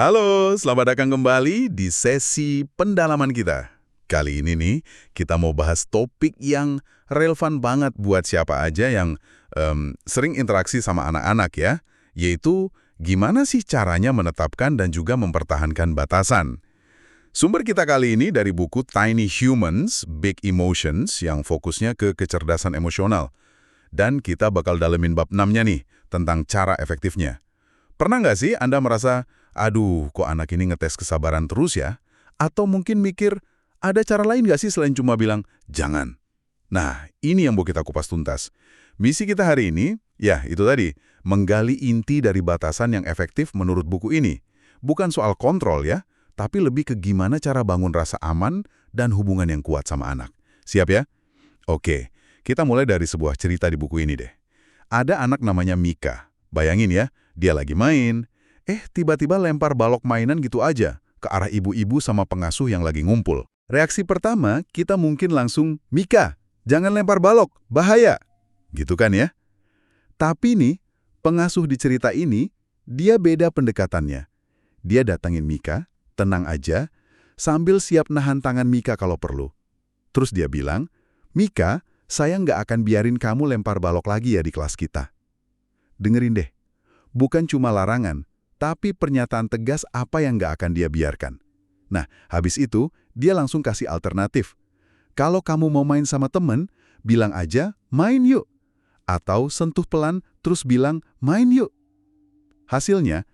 Halo, selamat datang kembali di sesi pendalaman kita. Kali ini nih, kita mau bahas topik yang relevan banget buat siapa aja yang sering interaksi sama anak-anak ya, yaitu gimana sih caranya menetapkan dan juga mempertahankan batasan. Sumber kita kali ini dari buku Tiny Humans, Big Emotions yang fokusnya ke kecerdasan emosional. Dan kita bakal dalemin bab 6-nya nih, tentang cara efektifnya. Pernah nggak sih Anda merasa, aduh kok anak ini ngetes kesabaran terus ya? Atau mungkin mikir, ada cara lain nggak sih selain cuma bilang, jangan? Nah, ini yang mau kita kupas tuntas. Misi kita hari ini, ya itu tadi, menggali inti dari batasan yang efektif menurut buku ini. Bukan soal kontrol ya, tapi lebih ke gimana cara bangun rasa aman dan hubungan yang kuat sama anak. Siap ya? Oke, kita mulai dari sebuah cerita di buku ini deh. Ada anak namanya Mika. Bayangin ya, dia lagi main, tiba-tiba lempar balok mainan gitu aja ke arah ibu-ibu sama pengasuh yang lagi ngumpul. Reaksi pertama, kita mungkin langsung, Mika, jangan lempar balok, bahaya. Gitu kan ya? Tapi nih, pengasuh di cerita ini, dia beda pendekatannya. Dia datangin Mika, tenang aja, sambil siap nahan tangan Mika kalau perlu. Terus dia bilang, Mika, saya nggak akan biarin kamu lempar balok lagi ya di kelas kita. Dengerin deh, bukan cuma larangan, tapi pernyataan tegas apa yang nggak akan dia biarkan. Nah, habis itu, dia langsung kasih alternatif. Kalau kamu mau main sama temen, bilang aja, main yuk. Atau sentuh pelan, terus bilang, main yuk. Hasilnya,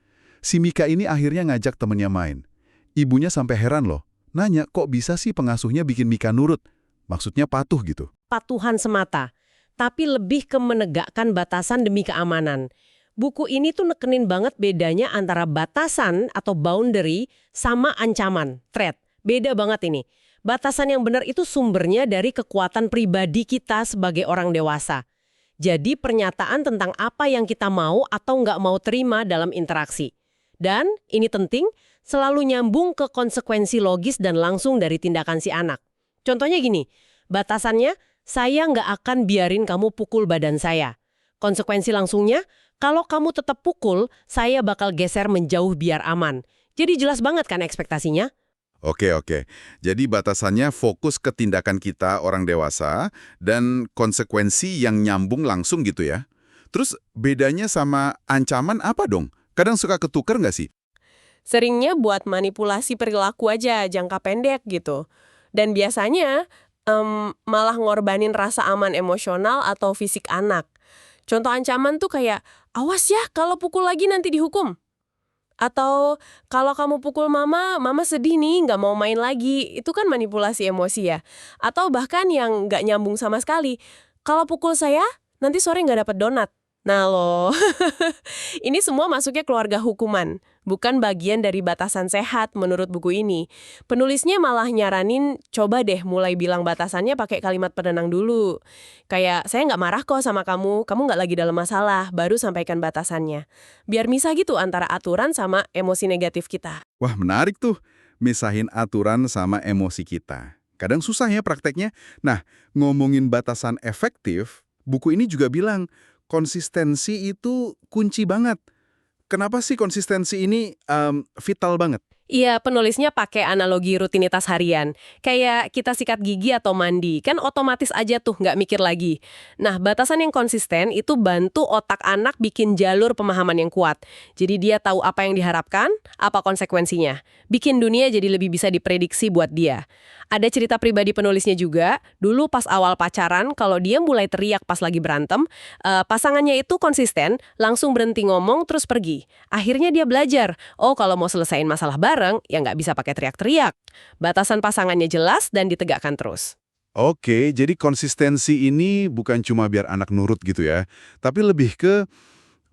si Mika ini akhirnya ngajak temennya main. Ibunya sampai heran loh, nanya kok bisa sih pengasuhnya bikin Mika nurut? Maksudnya patuh gitu. Patuhan semata, tapi lebih ke menegakkan batasan demi keamanan. Buku ini tuh nekenin banget bedanya antara batasan atau boundary sama ancaman, threat. Beda banget ini. Batasan yang benar itu sumbernya dari kekuatan pribadi kita sebagai orang dewasa. Jadi pernyataan tentang apa yang kita mau atau nggak mau terima dalam interaksi. Dan, ini penting, selalu nyambung ke konsekuensi logis dan langsung dari tindakan si anak. Contohnya gini, batasannya, saya nggak akan biarin kamu pukul badan saya. Konsekuensi langsungnya, kalau kamu tetap pukul, saya bakal geser menjauh biar aman. Jadi jelas banget kan ekspektasinya? Oke. Jadi batasannya fokus ke tindakan kita orang dewasa dan konsekuensi yang nyambung langsung gitu ya. Terus bedanya sama ancaman apa dong? Kadang suka ketukar nggak sih? Seringnya buat manipulasi perilaku aja, jangka pendek gitu. Dan biasanya malah ngorbanin rasa aman emosional atau fisik anak. Contoh ancaman tuh kayak, awas ya kalau pukul lagi nanti dihukum. Atau kalau kamu pukul mama, mama sedih nih, nggak mau main lagi. Itu kan manipulasi emosi ya. Atau bahkan yang nggak nyambung sama sekali. Kalau pukul saya, nanti sore nggak dapat donat. Nah loh, ini semua masuknya keluarga hukuman. Bukan bagian dari batasan sehat menurut buku ini. Penulisnya malah nyaranin, coba deh mulai bilang batasannya pakai kalimat penenang dulu. Kayak, saya nggak marah kok sama kamu nggak lagi dalam masalah, baru sampaikan batasannya. Biar misah gitu antara aturan sama emosi negatif kita. Wah menarik tuh, misahin aturan sama emosi kita. Kadang susah ya prakteknya. Nah, ngomongin batasan efektif, buku ini juga bilang, konsistensi itu kunci banget. Kenapa sih konsistensi ini vital banget? Iya, penulisnya pakai analogi rutinitas harian. Kayak kita sikat gigi atau mandi, kan otomatis aja tuh nggak mikir lagi. Nah, batasan yang konsisten itu bantu otak anak bikin jalur pemahaman yang kuat. Jadi dia tahu apa yang diharapkan, apa konsekuensinya. Bikin dunia jadi lebih bisa diprediksi buat dia. Ada cerita pribadi penulisnya juga, dulu pas awal pacaran, kalau dia mulai teriak pas lagi berantem, pasangannya itu konsisten, langsung berhenti ngomong terus pergi. Akhirnya dia belajar, oh kalau mau selesaiin masalah bareng, ya nggak bisa pakai teriak-teriak. Batasan pasangannya jelas dan ditegakkan terus. Oke, jadi konsistensi ini bukan cuma biar anak nurut gitu ya, tapi lebih ke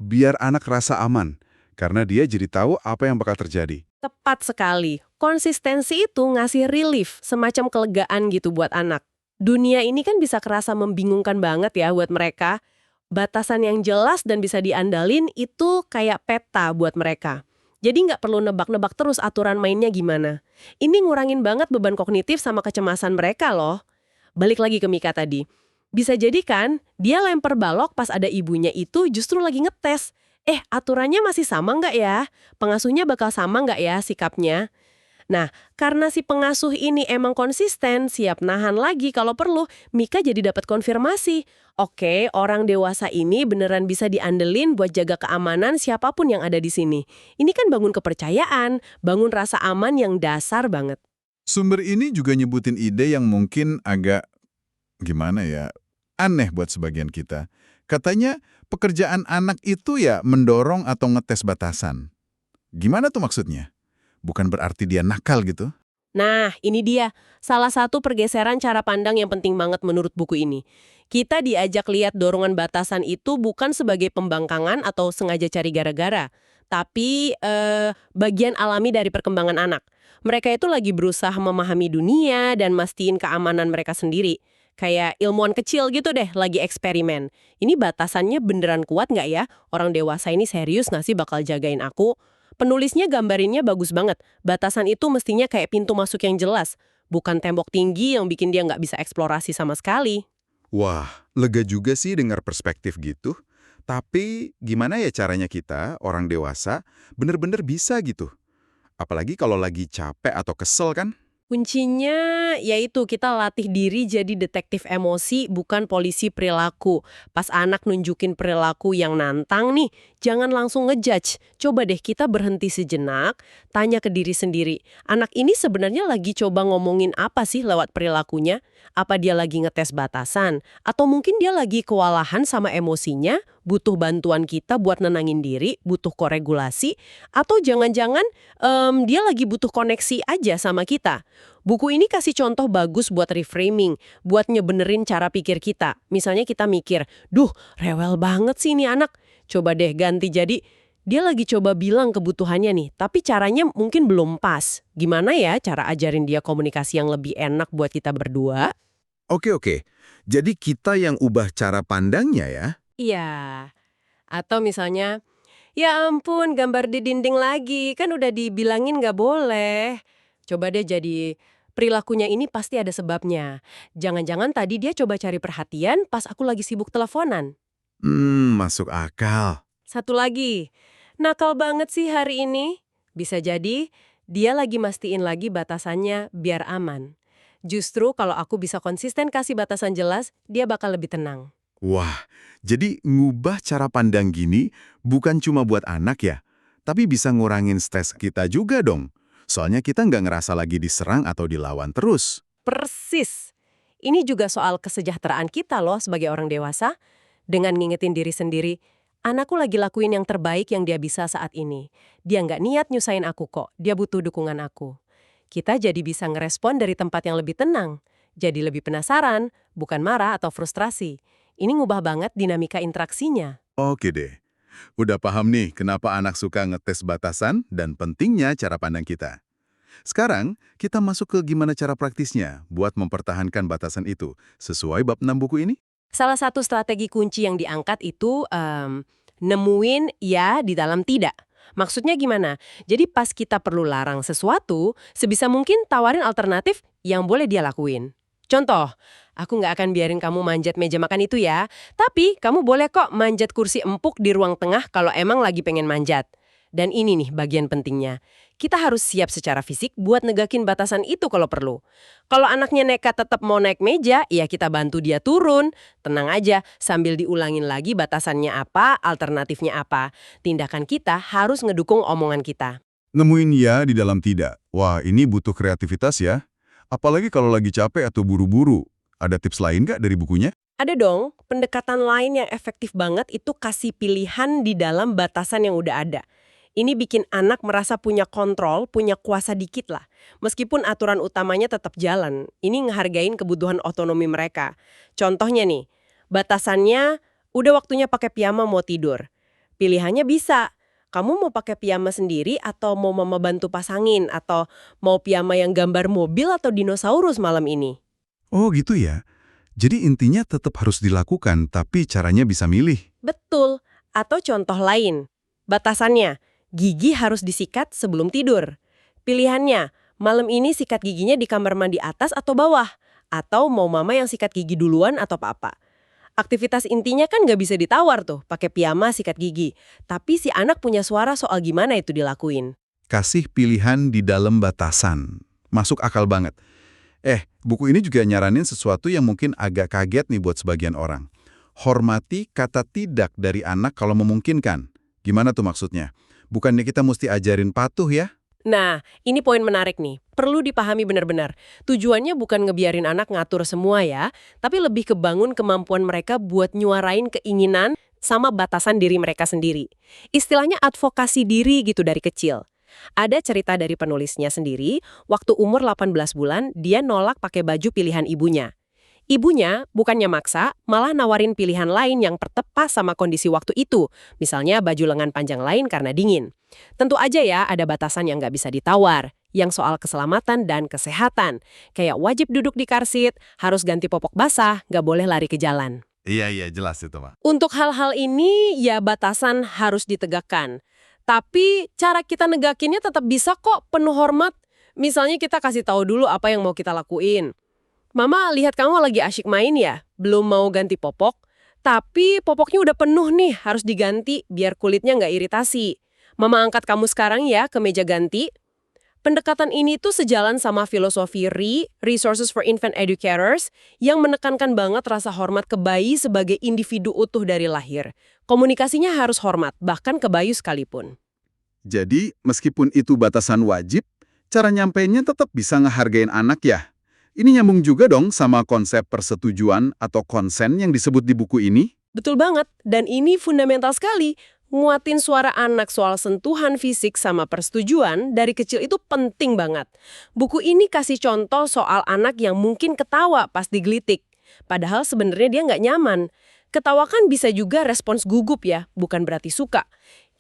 biar anak rasa aman, karena dia jadi tahu apa yang bakal terjadi. Tepat sekali. Konsistensi itu ngasih relief, semacam kelegaan gitu buat anak. Dunia ini kan bisa kerasa membingungkan banget ya buat mereka. Batasan yang jelas dan bisa diandalin itu kayak peta buat mereka. Jadi nggak perlu nebak-nebak terus aturan mainnya gimana. Ini ngurangin banget beban kognitif sama kecemasan mereka loh. Balik lagi ke Mika tadi. Bisa jadi kan, dia lempar balok pas ada ibunya itu justru lagi ngetes. aturannya masih sama nggak ya? Pengasuhnya bakal sama nggak ya sikapnya? Nah, karena si pengasuh ini emang konsisten, siap nahan lagi kalau perlu, Mika jadi dapat konfirmasi. Oke, orang dewasa ini beneran bisa diandelin buat jaga keamanan siapapun yang ada di sini. Ini kan bangun kepercayaan, bangun rasa aman yang dasar banget. Sumber ini juga nyebutin ide yang mungkin agak, gimana ya, aneh buat sebagian kita. Katanya pekerjaan anak itu ya mendorong atau ngetes batasan. Gimana tuh maksudnya? Bukan berarti dia nakal gitu? Nah, ini dia. Salah satu pergeseran cara pandang yang penting banget menurut buku ini. Kita diajak lihat dorongan batasan itu bukan sebagai pembangkangan atau sengaja cari gara-gara, tapi bagian alami dari perkembangan anak. Mereka itu lagi berusaha memahami dunia dan mastiin keamanan mereka sendiri. Kayak ilmuwan kecil gitu deh, lagi eksperimen. Ini batasannya beneran kuat nggak ya? Orang dewasa ini serius nggak sih bakal jagain aku? Penulisnya gambarinnya bagus banget. Batasan itu mestinya kayak pintu masuk yang jelas, bukan tembok tinggi yang bikin dia nggak bisa eksplorasi sama sekali. Wah, lega juga sih dengar perspektif gitu. Tapi gimana ya caranya kita, orang dewasa, bener-bener bisa gitu? Apalagi kalau lagi capek atau kesel kan? Kuncinya yaitu kita latih diri jadi detektif emosi, bukan polisi perilaku. Pas anak nunjukin perilaku yang nantang nih, jangan langsung ngejudge. Coba deh kita berhenti sejenak, tanya ke diri sendiri. Anak ini sebenarnya lagi coba ngomongin apa sih lewat perilakunya? Apa dia lagi ngetes batasan? Atau mungkin dia lagi kewalahan sama emosinya, butuh bantuan kita buat nenangin diri, butuh koregulasi? Atau jangan-jangan dia lagi butuh koneksi aja sama kita? Buku ini kasih contoh bagus buat reframing, buat nyebenerin cara pikir kita. Misalnya kita mikir, duh rewel banget sih ini anak. Coba deh ganti jadi, dia lagi coba bilang kebutuhannya nih, tapi caranya mungkin belum pas. Gimana ya cara ajarin dia komunikasi yang lebih enak buat kita berdua? Oke. Jadi kita yang ubah cara pandangnya ya? Iya. Atau misalnya, ya ampun gambar di dinding lagi, kan udah dibilangin nggak boleh. Coba deh jadi perilakunya ini pasti ada sebabnya. Jangan-jangan tadi dia coba cari perhatian pas aku lagi sibuk teleponan. Masuk akal. Satu lagi, nakal banget sih hari ini. Bisa jadi dia lagi mastiin lagi batasannya biar aman. Justru kalau aku bisa konsisten kasih batasan jelas, dia bakal lebih tenang. Wah, jadi ngubah cara pandang gini bukan cuma buat anak ya, tapi bisa ngurangin stres kita juga dong. Soalnya kita nggak ngerasa lagi diserang atau dilawan terus. Persis. Ini juga soal kesejahteraan kita loh sebagai orang dewasa. Dengan ngingetin diri sendiri, anakku lagi lakuin yang terbaik yang dia bisa saat ini. Dia nggak niat nyusahin aku kok, dia butuh dukungan aku. Kita jadi bisa ngerespon dari tempat yang lebih tenang. Jadi lebih penasaran, bukan marah atau frustrasi. Ini ngubah banget dinamika interaksinya. Oke deh, udah paham nih kenapa anak suka ngetes batasan dan pentingnya cara pandang kita. Sekarang, kita masuk ke gimana cara praktisnya buat mempertahankan batasan itu sesuai bab 6 buku ini? Salah satu strategi kunci yang diangkat itu nemuin ya di dalam tidak. Maksudnya gimana? Jadi pas kita perlu larang sesuatu, sebisa mungkin tawarin alternatif yang boleh dia lakuin. Contoh, aku nggak akan biarin kamu manjat meja makan itu ya, tapi kamu boleh kok manjat kursi empuk di ruang tengah kalau emang lagi pengen manjat. Dan ini nih bagian pentingnya. Kita harus siap secara fisik buat negakin batasan itu kalau perlu. Kalau anaknya nekat tetap mau naik meja, ya kita bantu dia turun. Tenang aja, sambil diulangin lagi batasannya apa, alternatifnya apa. Tindakan kita harus ngedukung omongan kita. Nemuin ya di dalam tidak. Wah, ini butuh kreativitas ya. Apalagi kalau lagi capek atau buru-buru. Ada tips lain nggak dari bukunya? Ada dong, pendekatan lain yang efektif banget itu kasih pilihan di dalam batasan yang udah ada. Ini bikin anak merasa punya kontrol, punya kuasa dikit lah. Meskipun aturan utamanya tetap jalan, ini ngehargain kebutuhan otonomi mereka. Contohnya nih, batasannya udah waktunya pakai piyama mau tidur. Pilihannya bisa, kamu mau pakai piyama sendiri atau mau mama bantu pasangin, atau mau piyama yang gambar mobil atau dinosaurus malam ini. Oh gitu ya. Jadi intinya tetap harus dilakukan, tapi caranya bisa milih. Betul. Atau contoh lain, batasannya, gigi harus disikat sebelum tidur. Pilihannya, malam ini sikat giginya di kamar mandi atas atau bawah. Atau mau mama yang sikat gigi duluan atau papa. Aktivitas intinya kan nggak bisa ditawar tuh, pakai piyama, sikat gigi. Tapi si anak punya suara soal gimana itu dilakuin. Kasih pilihan di dalam batasan. Masuk akal banget. Buku ini juga nyaranin sesuatu yang mungkin agak kaget nih buat sebagian orang. Hormati kata tidak dari anak kalau memungkinkan. Gimana tuh maksudnya? Bukannya kita mesti ajarin patuh ya? Nah, ini poin menarik nih. Perlu dipahami benar-benar. Tujuannya bukan ngebiarin anak ngatur semua ya, tapi lebih kebangun kemampuan mereka buat nyuarain keinginan sama batasan diri mereka sendiri. Istilahnya advokasi diri gitu dari kecil. Ada cerita dari penulisnya sendiri, waktu umur 18 bulan, dia nolak pakai baju pilihan ibunya. Ibunya bukannya maksa, malah nawarin pilihan lain yang tertepas sama kondisi waktu itu, misalnya baju lengan panjang lain karena dingin. Tentu aja ya, ada batasan yang nggak bisa ditawar, yang soal keselamatan dan kesehatan. Kayak wajib duduk di car seat, harus ganti popok basah, nggak boleh lari ke jalan. Iya, jelas itu, Pak. Untuk hal-hal ini, ya batasan harus ditegakkan. Tapi cara kita negakinnya tetap bisa kok penuh hormat. Misalnya kita kasih tahu dulu apa yang mau kita lakuin. Mama lihat kamu lagi asyik main ya, belum mau ganti popok. Tapi popoknya udah penuh nih, harus diganti biar kulitnya nggak iritasi. Mama angkat kamu sekarang ya ke meja ganti. Pendekatan ini tuh sejalan sama filosofi Resources for Infant Educators, yang menekankan banget rasa hormat ke bayi sebagai individu utuh dari lahir. Komunikasinya harus hormat, bahkan ke bayi sekalipun. Jadi, meskipun itu batasan wajib, cara nyampeinnya tetap bisa ngehargain anak ya? Ini nyambung juga dong sama konsep persetujuan atau konsen yang disebut di buku ini? Betul banget, dan ini fundamental sekali. Nguatin suara anak soal sentuhan fisik sama persetujuan dari kecil itu penting banget. Buku ini kasih contoh soal anak yang mungkin ketawa pas digelitik. Padahal sebenarnya dia nggak nyaman. Ketawa kan bisa juga respons gugup ya, bukan berarti suka.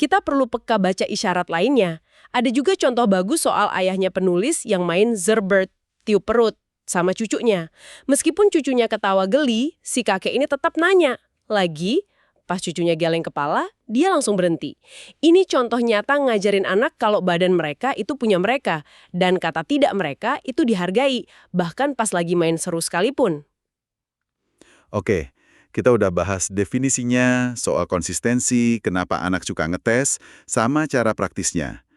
Kita perlu peka baca isyarat lainnya. Ada juga contoh bagus soal ayahnya penulis yang main zerbert, tiup perut, sama cucunya. Meskipun cucunya ketawa geli, si kakek ini tetap nanya. Lagi, pas cucunya geleng kepala, dia langsung berhenti. Ini contoh nyata ngajarin anak kalau badan mereka itu punya mereka, dan kata tidak mereka itu dihargai, bahkan pas lagi main seru sekalipun. Oke, kita udah bahas definisinya, soal konsistensi, kenapa anak suka ngetes, sama cara praktisnya.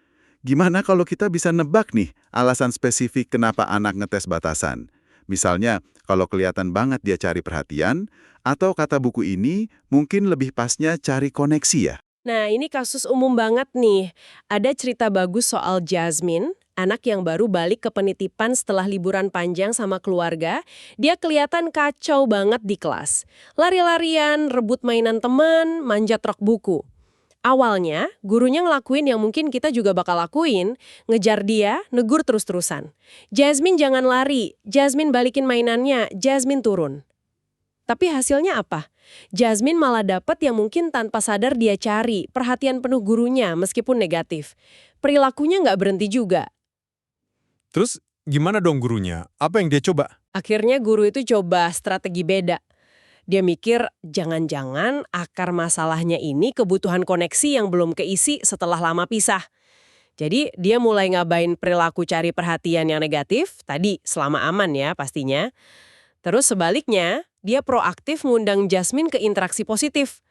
Gimana kalau kita bisa nebak nih alasan spesifik kenapa anak ngetes batasan? Misalnya, kalau kelihatan banget dia cari perhatian, atau kata buku ini mungkin lebih pasnya cari koneksi ya? Nah, ini kasus umum banget nih. Ada cerita bagus soal Jasmine, anak yang baru balik ke penitipan setelah liburan panjang sama keluarga. Dia kelihatan kacau banget di kelas. Lari-larian, rebut mainan teman, manjat rak buku. Awalnya, gurunya ngelakuin yang mungkin kita juga bakal lakuin, ngejar dia, negur terus-terusan. Jasmine jangan lari, Jasmine balikin mainannya, Jasmine turun. Tapi hasilnya apa? Jasmine malah dapet yang mungkin tanpa sadar dia cari, perhatian penuh gurunya meskipun negatif. Perilakunya nggak berhenti juga. Terus gimana dong gurunya? Apa yang dia coba? Akhirnya guru itu coba strategi beda. Dia mikir, jangan-jangan akar masalahnya ini kebutuhan koneksi yang belum keisi setelah lama pisah. Jadi dia mulai ngabain perilaku cari perhatian yang negatif, tadi selama aman ya pastinya. Terus sebaliknya, dia proaktif ngundang Jasmine ke interaksi positif.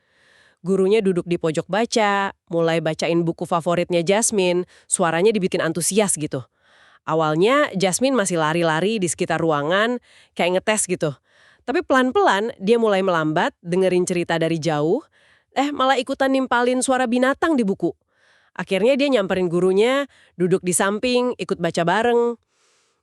Gurunya duduk di pojok baca, mulai bacain buku favoritnya Jasmine, suaranya dibikin antusias gitu. Awalnya Jasmine masih lari-lari di sekitar ruangan, kayak ngetes gitu. Tapi pelan-pelan dia mulai melambat, dengerin cerita dari jauh, malah ikutan nimpalin suara binatang di buku. Akhirnya dia nyamperin gurunya, duduk di samping, ikut baca bareng.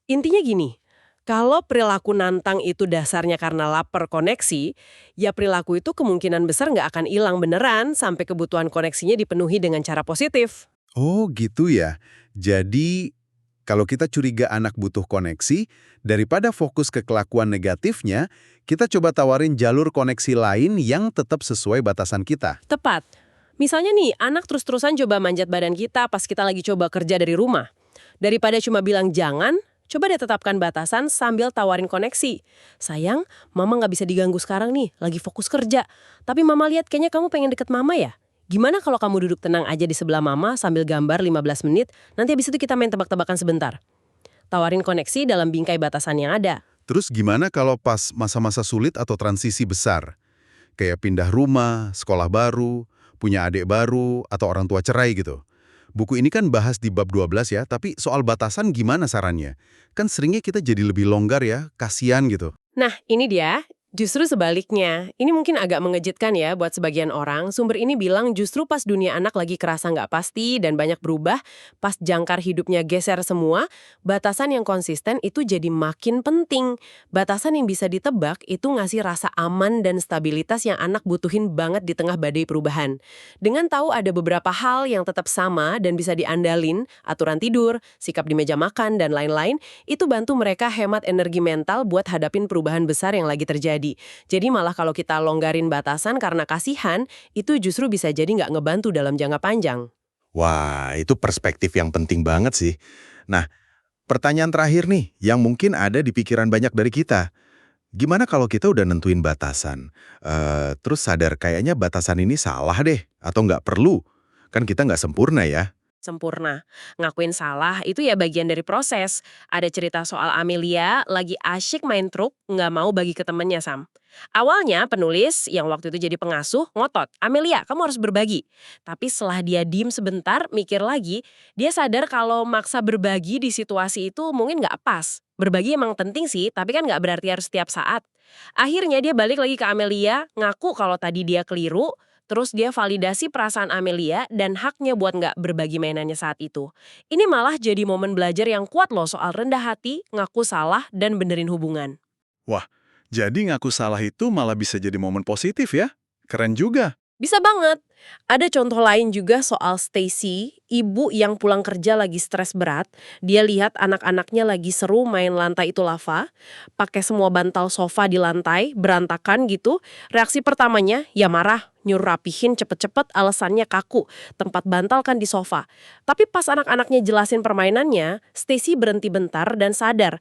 Intinya gini, kalau perilaku nantang itu dasarnya karena lapar koneksi, ya perilaku itu kemungkinan besar nggak akan hilang beneran sampai kebutuhan koneksinya dipenuhi dengan cara positif. Oh gitu ya. Jadi, kalau kita curiga anak butuh koneksi, daripada fokus ke kelakuan negatifnya, kita coba tawarin jalur koneksi lain yang tetap sesuai batasan kita. Tepat. Misalnya nih, anak terus-terusan coba manjat badan kita pas kita lagi coba kerja dari rumah. Daripada cuma bilang jangan, coba deh tetapkan batasan sambil tawarin koneksi. Sayang, mama nggak bisa diganggu sekarang nih, lagi fokus kerja. Tapi mama lihat kayaknya kamu pengen deket mama ya? Gimana kalau kamu duduk tenang aja di sebelah mama sambil gambar 15 menit, nanti habis itu kita main tebak-tebakan sebentar. Tawarin koneksi dalam bingkai batasan yang ada. Terus gimana kalau pas masa-masa sulit atau transisi besar? Kayak pindah rumah, sekolah baru, punya adik baru, atau orang tua cerai gitu. Buku ini kan bahas di bab 12 ya, tapi soal batasan gimana sarannya? Kan seringnya kita jadi lebih longgar ya, kasihan gitu. Nah, ini dia. Justru sebaliknya, ini mungkin agak mengejutkan ya buat sebagian orang. Sumber ini bilang justru pas dunia anak lagi kerasa nggak pasti dan banyak berubah, pas jangkar hidupnya geser semua, batasan yang konsisten itu jadi makin penting. Batasan yang bisa ditebak itu ngasih rasa aman dan stabilitas yang anak butuhin banget di tengah badai perubahan. Dengan tahu ada beberapa hal yang tetap sama dan bisa diandalin, aturan tidur, sikap di meja makan, dan lain-lain, itu bantu mereka hemat energi mental buat hadapin perubahan besar yang lagi terjadi. Jadi malah kalau kita longgarin batasan karena kasihan, itu justru bisa jadi nggak ngebantu dalam jangka panjang. Wah, itu perspektif yang penting banget sih. Nah, pertanyaan terakhir nih, yang mungkin ada di pikiran banyak dari kita. Gimana kalau kita udah nentuin batasan, terus sadar kayaknya batasan ini salah deh, atau nggak perlu? Kan kita nggak sempurna ya. Sempurna. Ngakuin salah itu ya bagian dari proses. Ada cerita soal Amelia lagi asyik main truk, nggak mau bagi ke temennya, Sam. Awalnya penulis yang waktu itu jadi pengasuh ngotot, Amelia kamu harus berbagi. Tapi setelah dia diem sebentar, mikir lagi, dia sadar kalau maksa berbagi di situasi itu mungkin nggak pas. Berbagi emang penting sih, tapi kan nggak berarti harus setiap saat. Akhirnya dia balik lagi ke Amelia, ngaku kalau tadi dia keliru, terus dia validasi perasaan Amelia dan haknya buat nggak berbagi mainannya saat itu. Ini malah jadi momen belajar yang kuat loh soal rendah hati, ngaku salah, dan benerin hubungan. Wah, jadi ngaku salah itu malah bisa jadi momen positif ya? Keren juga. Bisa banget. Ada contoh lain juga soal Stacy, ibu yang pulang kerja lagi stres berat. Dia lihat anak-anaknya lagi seru main lantai itu lava, pakai semua bantal sofa di lantai, berantakan gitu. Reaksi pertamanya, ya marah, nyuruh rapihin cepet-cepet, alasannya kaku, tempat bantal kan di sofa. Tapi pas anak-anaknya jelasin permainannya, Stacy berhenti bentar dan sadar,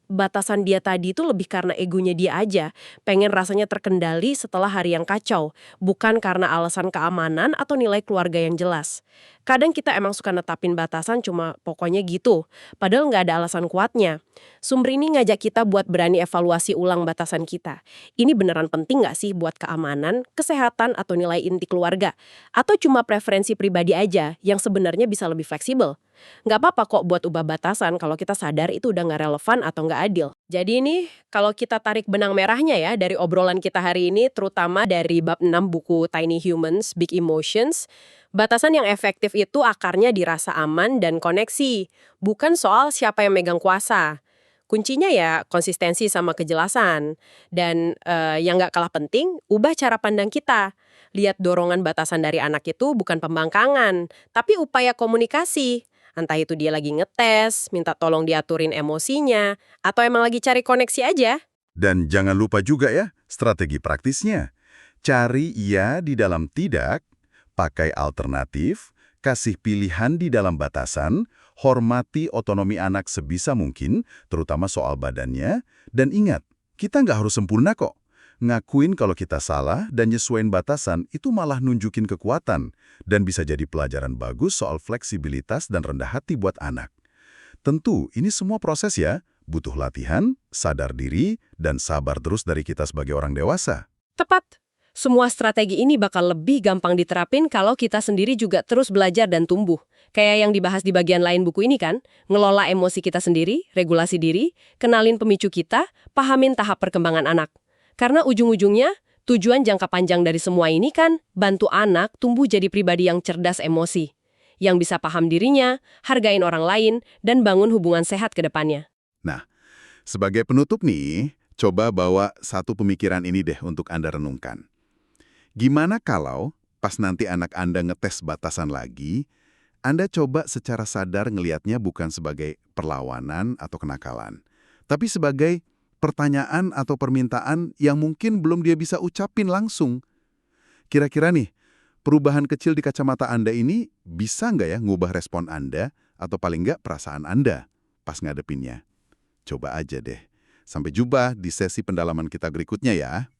batasan dia tadi itu lebih karena egonya dia aja, pengen rasanya terkendali setelah hari yang kacau, bukan karena alasan keamanan atau nilai keluarga yang jelas. Kadang kita emang suka netapin batasan cuma pokoknya gitu, padahal nggak ada alasan kuatnya. Sumber ini ngajak kita buat berani evaluasi ulang batasan kita. Ini beneran penting nggak sih buat keamanan, kesehatan, atau nilai inti keluarga? Atau cuma preferensi pribadi aja yang sebenarnya bisa lebih fleksibel? Nggak apa-apa kok buat ubah batasan kalau kita sadar itu udah nggak relevan atau nggak adil. Jadi ini kalau kita tarik benang merahnya ya dari obrolan kita hari ini, terutama dari bab 6 buku Tiny Humans, Big Emotions, batasan yang efektif itu akarnya di rasa aman dan koneksi, bukan soal siapa yang megang kuasa. Kuncinya ya konsistensi sama kejelasan. Dan yang nggak kalah penting, ubah cara pandang kita. Lihat dorongan batasan dari anak itu bukan pembangkangan, tapi upaya komunikasi. Entah itu dia lagi ngetes, minta tolong diaturin emosinya, atau emang lagi cari koneksi aja. Dan jangan lupa juga ya, strategi praktisnya. Cari iya di dalam tidak, pakai alternatif, kasih pilihan di dalam batasan, hormati otonomi anak sebisa mungkin, terutama soal badannya, dan ingat, kita nggak harus sempurna kok. Ngakuin kalau kita salah dan nyesuaiin batasan itu malah nunjukin kekuatan dan bisa jadi pelajaran bagus soal fleksibilitas dan rendah hati buat anak. Tentu, ini semua proses ya, butuh latihan, sadar diri, dan sabar terus dari kita sebagai orang dewasa. Tepat. Semua strategi ini bakal lebih gampang diterapin kalau kita sendiri juga terus belajar dan tumbuh. Kayak yang dibahas di bagian lain buku ini kan, ngelola emosi kita sendiri, regulasi diri, kenalin pemicu kita, pahamin tahap perkembangan anak. Karena ujung-ujungnya, tujuan jangka panjang dari semua ini kan bantu anak tumbuh jadi pribadi yang cerdas emosi, yang bisa paham dirinya, hargain orang lain, dan bangun hubungan sehat ke depannya. Nah, sebagai penutup nih, coba bawa satu pemikiran ini deh untuk Anda renungkan. Gimana kalau pas nanti anak Anda ngetes batasan lagi, Anda coba secara sadar ngelihatnya bukan sebagai perlawanan atau kenakalan, tapi sebagai pertanyaan atau permintaan yang mungkin belum dia bisa ucapin langsung. Kira-kira nih, perubahan kecil di kacamata Anda ini bisa nggak ya ngubah respon Anda atau paling nggak perasaan Anda pas ngadepinnya? Coba aja deh. Sampai jumpa di sesi pendalaman kita berikutnya ya.